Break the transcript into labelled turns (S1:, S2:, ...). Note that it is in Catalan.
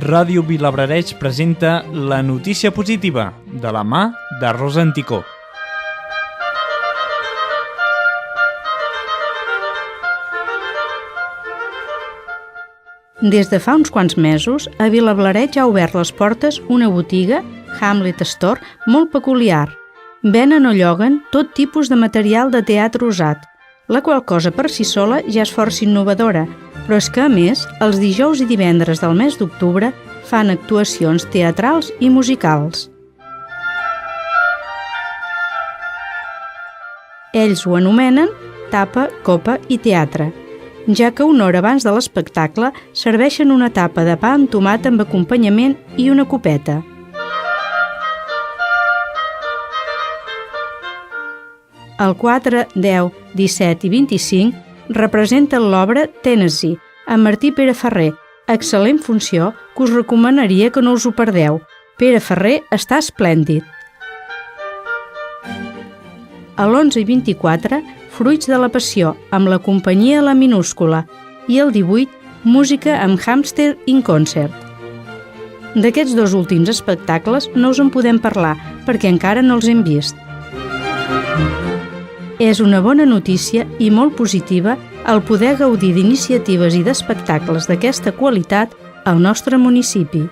S1: Ràdio Vilablareix presenta la notícia positiva de la mà de Rosa Anticó.
S2: Des de fa uns quants mesos, a Vilablareix ha obert les portes una botiga, Hamlet Store, molt peculiar. Venen o lloguen tot tipus de material de teatre usat, la qual cosa per si sola ja és força innovadora, però és que, a més, els dijous i divendres del mes d'octubre fan actuacions teatrals i musicals. Ells ho anomenen tapa, copa i teatre, ja que una hora abans de l'espectacle serveixen una tapa de pa amb tomat amb acompanyament i una copeta. El 4, 10, 17 i 25 representen l'obra Tennessee, amb Martí Pere Ferrer, excel·lent funció que us recomanaria que no us ho perdeu. Pere Ferrer està esplèndid. A l'11 i 24, Fruits de la Passió, amb la companyia La Minúscula, i el 18, música amb Hamster in Concert. D'aquests dos últims espectacles no us en podem parlar, perquè encara no els hem vist. És una bona notícia i molt positiva el poder gaudir d'iniciatives i d'espectacles d'aquesta qualitat al nostre municipi.